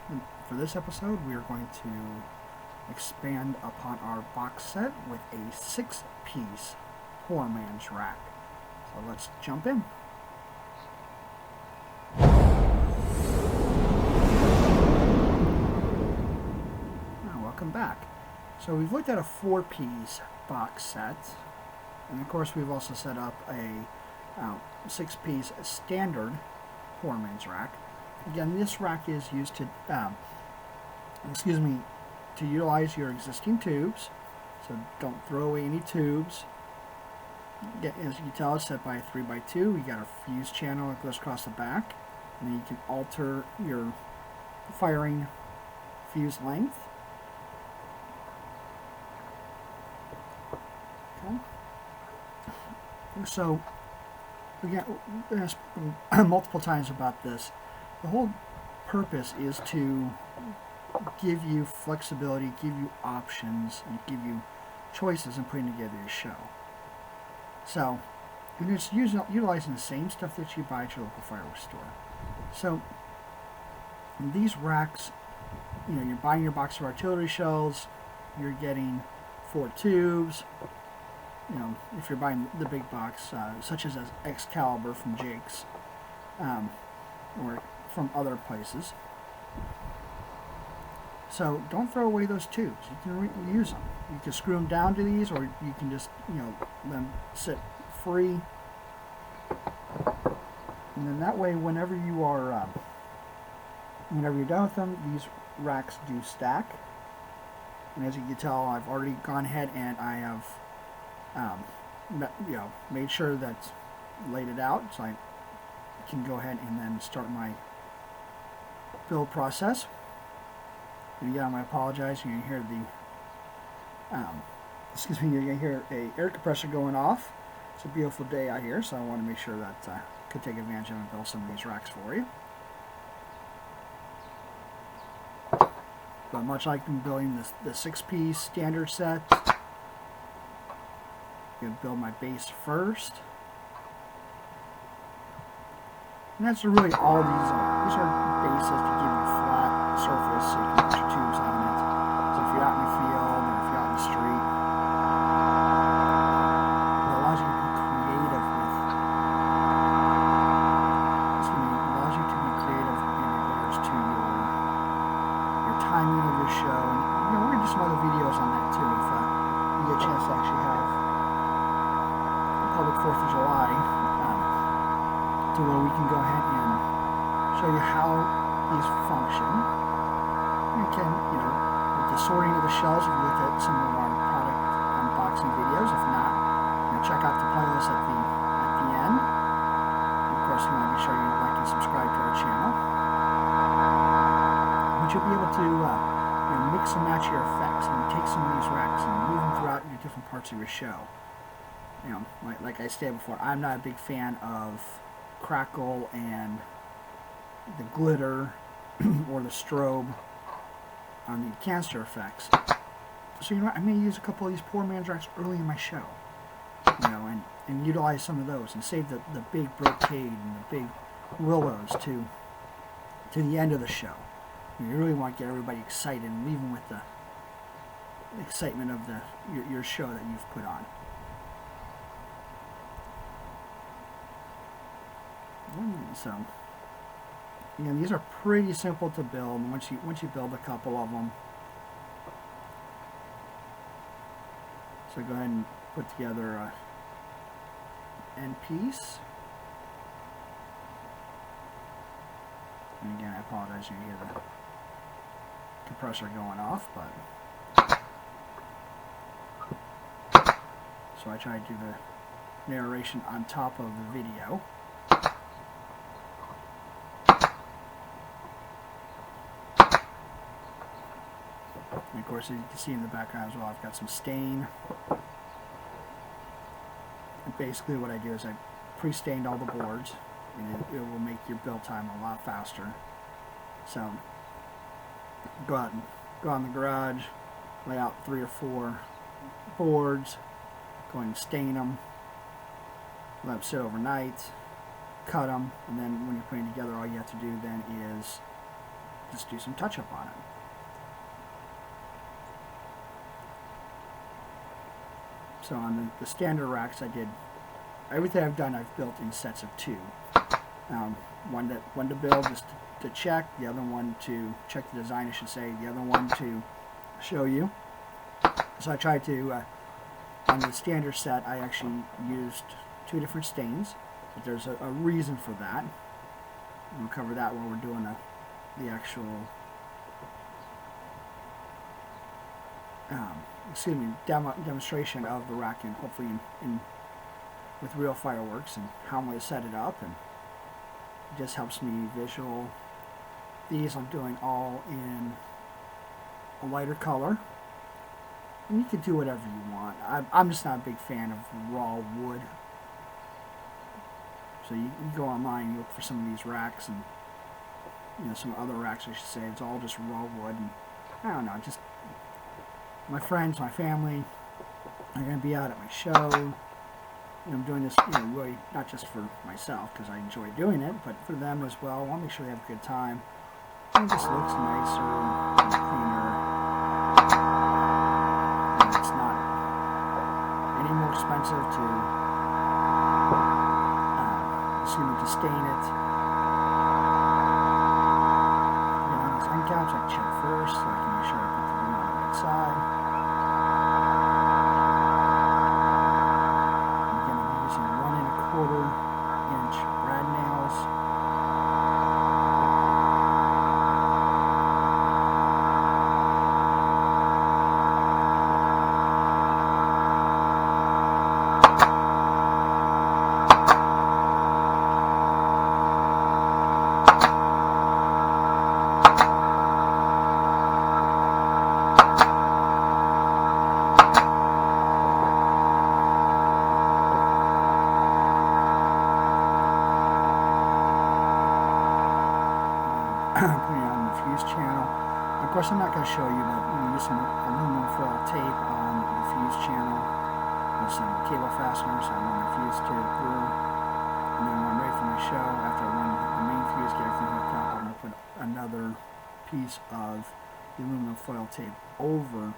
For this episode, we are going to expand upon our box set with a 6-piece poor man's rack. So let's jump in. Welcome back. So we've looked at a 4-piece box set, and of course we've also set up a 6-piece standard poor man's rack. Again, this rack is used to to utilize your existing tubes, so don't throw away any tubes. As you can tell, it's set by a 3x2. You got a fuse channel that goes across the back, and then you can alter your firing fuse length. Okay. So we got multiple times about this. The whole purpose is to give you flexibility, give you options, and give you choices in putting together your show. So you're just utilizing the same stuff that you buy at your local fireworks store. So these racks, you're buying your box of artillery shells, you're getting 4 tubes. If you're buying the big box, such as Excalibur from Jake's, or from other places. So don't throw away those tubes. You can reuse them. You can screw them down to these, or you can just, let them sit free. And then that way, whenever you're done with them, these racks do stack. And as you can tell, I've already gone ahead and I have, made sure that laid it out, so I can go ahead and then start my build process. And again, I apologize. You're gonna hear you're gonna hear a air compressor going off. It's a beautiful day out here, so I want to make sure that I could take advantage of and build some of these racks for you. But much like I'm building the 6-piece standard set, I'm going to build my base first. And that's really all these are. These are bases to give you flat surface so you can put your tubes on it. So if you're out in the field or if you're out in the street, it allows you to be creative in regards to your timing of your show. And, we're going to do some other videos on that too if you get a chance to actually have public 4th of July, to where we can go ahead and show you how these function. You can, with the sorting of the shells, if you look at some of our product unboxing videos. If not, check out the playlist at the end. And of course, you want to be sure you like and subscribe to our channel. But you'll be able to mix and match your effects and take some of these racks and move them throughout your different parts of your show. Like I stated before, I'm not a big fan of crackle and the glitter or the strobe on the canister effects. So I'm going to use a couple of these poor man's racks early in my show, and utilize some of those and save the big brocade and the big willows to the end of the show. You really want to get everybody excited and leave them with the excitement of your show that you've put on. So, these are pretty simple to build once you build a couple of them. So go ahead and put together a end piece. And again, I apologize, you hear the compressor going off, but so I try to do the narration on top of the video. And of course, as you can see in the background as well, I've got some stain. And basically what I do is I pre-stained all the boards, and it will make your build time a lot faster. So go out in the garage, lay out 3 or 4 boards, go and stain them, let them sit overnight, cut them, and then when you're putting together, all you have to do then is just do some touch up on it. So on the standard racks, I did everything I've done. I've built in sets of 2. One to build, just to check. The other one to check the design, I should say. The other one to show you. So I tried to on the standard set, I actually used 2 different stains, but there's a reason for that. We'll cover that while we're doing the actual demonstration of the rack, and hopefully with real fireworks and how I'm going to set it up, and it just helps me visual. These I'm doing all in a lighter color, and you can do whatever you want. I'm just not a big fan of raw wood, so you go online, you look for some of these racks, and some other racks I should say, it's all just raw wood, and I don't know, just my friends, my family are going to be out at my show. I'm doing this, really not just for myself because I enjoy doing it, but for them as well. I want to make sure they have a good time. And it just looks nicer and cleaner. And it's not any more expensive to stain it. On these end caps, I check first so I can make sure I put the glue on the right side. Inch brad nails. Putting it on the fuse channel. Of course, I'm not going to show you, but use some aluminum foil tape on the fuse channel with some cable fasteners. I run the fuse tape through, and then when I'm ready for my show, after I run the main fuse, get everything hooked up, I'm going to put another piece of the aluminum foil tape over,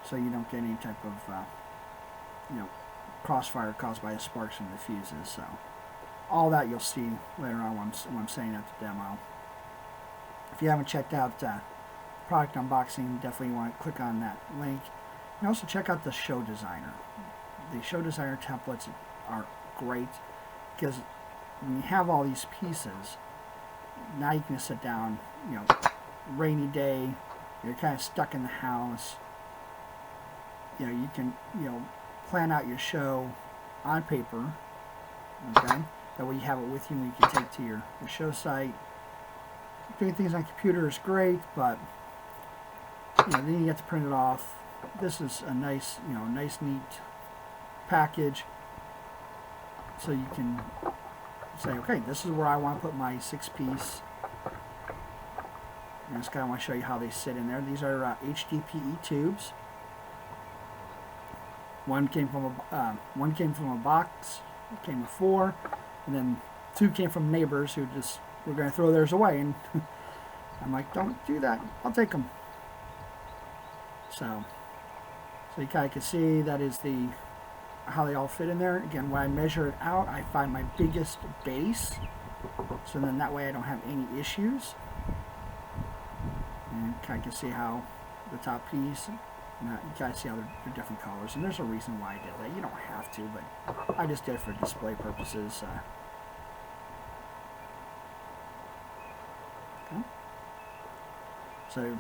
so you don't get any type of crossfire caused by the sparks from the fuses. So all that you'll see later on when I'm setting up the demo. If you haven't checked out product unboxing, definitely want to click on that link. And also check out the show designer. The show designer templates are great because when you have all these pieces, now you can sit down, rainy day, you're kind of stuck in the house. You can, plan out your show on paper, okay? That way you have it with you and you can take to your show site. Doing things on computer is great, but then you get to print it off. This is a nice, neat package, so you can say, okay, this is where I want to put my 6-piece. I just kind of want to show you how they sit in there. These are HDPE tubes. One came from a box. It came with 4, and then 2 came from neighbors who just were going to throw theirs away, and I'm like, don't do that. I'll take them. So you kind of can see that is how they all fit in there. Again, when I measure it out, I find my biggest base, so then that way I don't have any issues. And you kind of can see how the top piece, and you kind of see how they're different colors, and there's a reason why I did that. You don't have to, but I just did it for display purposes. Okay. So,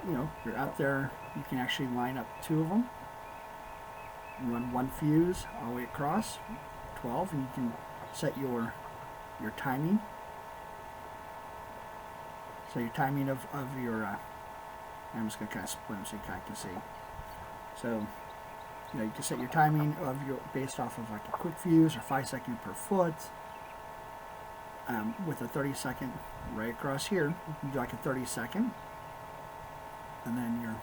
you're out there, you can actually line up 2 of them, run 1 fuse all the way across, 12, and you can set your timing. So your timing of your, I'm just going to kind of split them so you kind of can see. So, you can set your timing based off of like a quick fuse or 5 seconds per foot. With a 30-second right across here, you can do like a 30-second, and then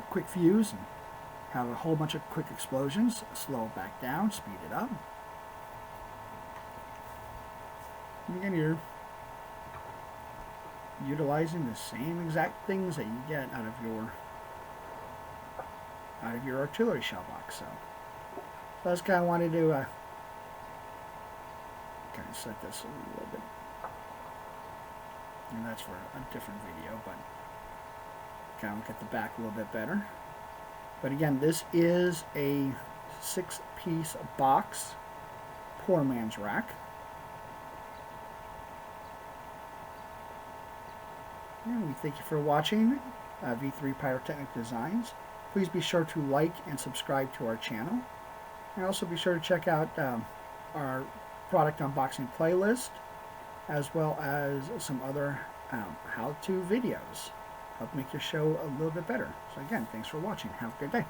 quick fuse and have a whole bunch of quick explosions. Slow it back down, speed it up. And again, utilizing the same exact things that you get out of your artillery shell box. So I just kind of wanted to kind of set this a little bit, and that's for a different video, but kind of look at the back a little bit better. But again, this is a 6-piece box, poor man's rack. And we thank you for watching V3 Pyrotechnic Designs. Please be sure to like and subscribe to our channel. And also be sure to check out our product unboxing playlist, as well as some other how-to videos. Help make your show a little bit better. So again, thanks for watching. Have a good day.